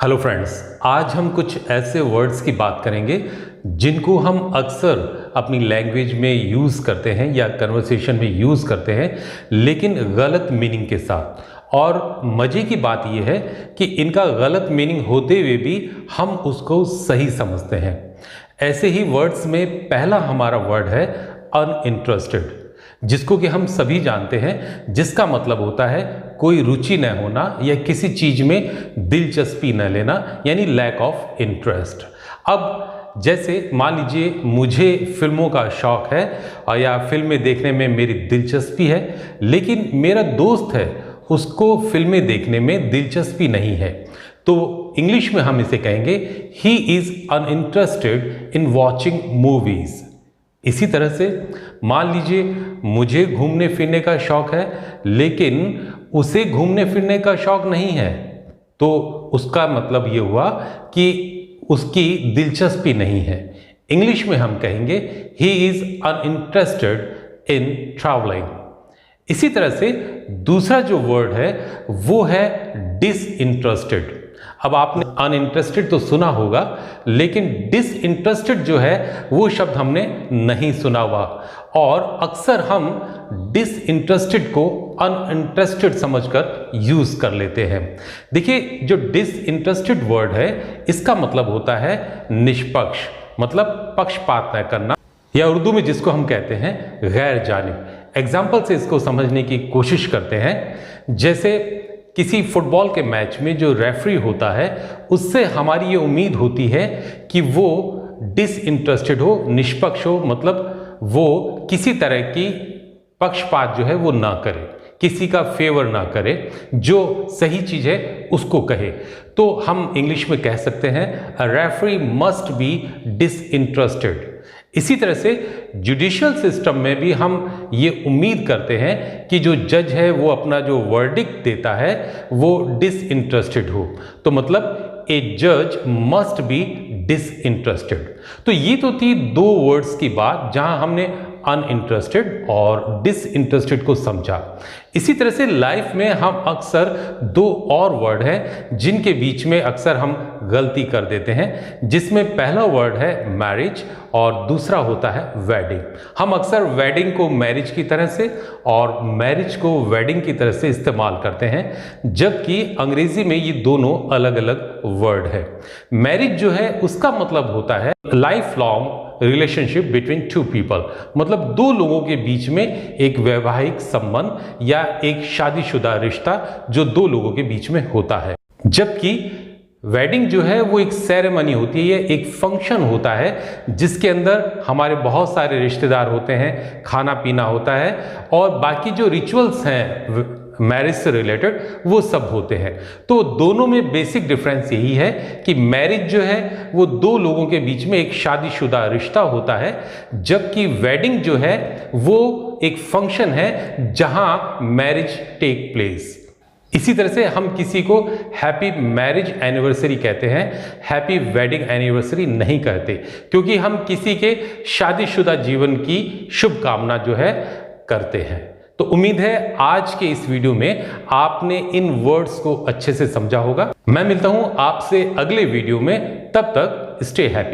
Hello friends, आज हम कुछ ऐसे वर्ड्स की बात करेंगे जिनको हम अक्सर अपनी लैंग्वेज में यूज़ करते हैं या कन्वर्सेशन में यूज़ करते हैं, लेकिन गलत मीनिंग के साथ। और मज़े की बात यह है कि इनका गलत मीनिंग होते हुए भी हम उसको सही समझते हैं। ऐसे ही वर्ड्स में पहला हमारा वर्ड है अनइंटरेस्टेड, जिसको कि हम सभी जानते हैं, जिसका मतलब होता है कोई रुचि न होना या किसी चीज में दिलचस्पी न लेना, यानी लैक ऑफ इंटरेस्ट। अब जैसे मान लीजिए मुझे फिल्मों का शौक है या फिल्में देखने में मेरी दिलचस्पी है, लेकिन मेरा दोस्त है उसको फिल्में देखने में दिलचस्पी नहीं है, तो इंग्लिश में हम इसे कहेंगे he is uninterested in watching movies. इसी तरह से मान लीजिए मुझे घूमने फिरने का शौक है, लेकिन उसे घूमने फिरने का शौक नहीं है, तो उसका मतलब ये हुआ कि उसकी दिलचस्पी नहीं है। इंग्लिश में हम कहेंगे he is uninterested in travelling. इसी तरह से दूसरा जो वर्ड है वो है डिसइंटरेस्टेड। अब आपने अनइंटरेस्टेड तो सुना होगा, लेकिन डिसइंटरेस्टेड जो है वो शब्द हमने नहीं सुना हुआ, और अक्सर हम डिसइंटरेस्टेड को अनइंटरेस्टेड समझकर यूज कर लेते हैं। देखिए, जो डिसइंटरेस्टेड वर्ड है इसका मतलब होता है निष्पक्ष, मतलब पक्षपात न करना, या उर्दू में जिसको हम कहते हैं गैर जानिब। एग्जाम्पल से इसको समझने की कोशिश करते हैं। जैसे किसी फुटबॉल के मैच में जो रेफरी होता है उससे हमारी ये उम्मीद होती है कि वो डिसइंटरेस्टेड हो, निष्पक्ष हो, मतलब वो किसी तरह की पक्षपात जो है वो ना करे, किसी का फेवर ना करे, जो सही चीज है उसको कहे। तो हम इंग्लिश में कह सकते हैं अ रेफरी मस्ट बी डिसइंटरेस्टेड। इसी तरह से जुडिशियल सिस्टम में भी हम ये उम्मीद करते हैं कि जो जज है वो अपना जो वर्डिक्ट देता है वो डिसइंटरेस्टेड हो, तो मतलब ए जज मस्ट बी डिसइंटरेस्टेड। तो ये तो थी दो वर्ड्स की बात जहां हमने अनइंटरेस्टेड और डिसइंटरेस्टेड को समझा। इसी तरह से लाइफ में हम अक्सर दो और वर्ड हैं जिनके बीच में अक्सर हम गलती कर देते हैं, जिसमें पहला वर्ड है मैरिज और दूसरा होता है वेडिंग। हम अक्सर वेडिंग को मैरिज की तरह से और मैरिज को वेडिंग की तरह से इस्तेमाल करते हैं, जबकि अंग्रेजी में ये दोनों अलग अलग वर्ड है। मैरिज जो है उसका मतलब होता है life long relationship between two people, मतलब दो लोगों के बीच में एक वैवाहिक संबंध या एक शादीशुदा रिश्ता जो दो लोगों के बीच में होता है। जबकि वेडिंग जो है वो एक सेरेमनी होती है, एक फंक्शन होता है जिसके अंदर हमारे बहुत सारे रिश्तेदार होते हैं, खाना पीना होता है और बाकी जो रिचुअल्स हैं मैरिज से रिलेटेड वो सब होते हैं। तो दोनों में बेसिक डिफरेंस यही है कि मैरिज जो है वो दो लोगों के बीच में एक शादीशुदा रिश्ता होता है, जबकि वेडिंग जो है वो एक फंक्शन है जहां मैरिज टेक प्लेस। इसी तरह से हम किसी को हैप्पी मैरिज एनिवर्सरी कहते हैं, हैप्पी वेडिंग एनिवर्सरी नहीं कहते, क्योंकि हम किसी के शादीशुदा जीवन की शुभकामना जो है करते हैं। तो उम्मीद है आज के इस वीडियो में आपने इन वर्ड्स को अच्छे से समझा होगा। मैं मिलता हूं आपसे अगले वीडियो में, तब तक स्टे हैप्पी।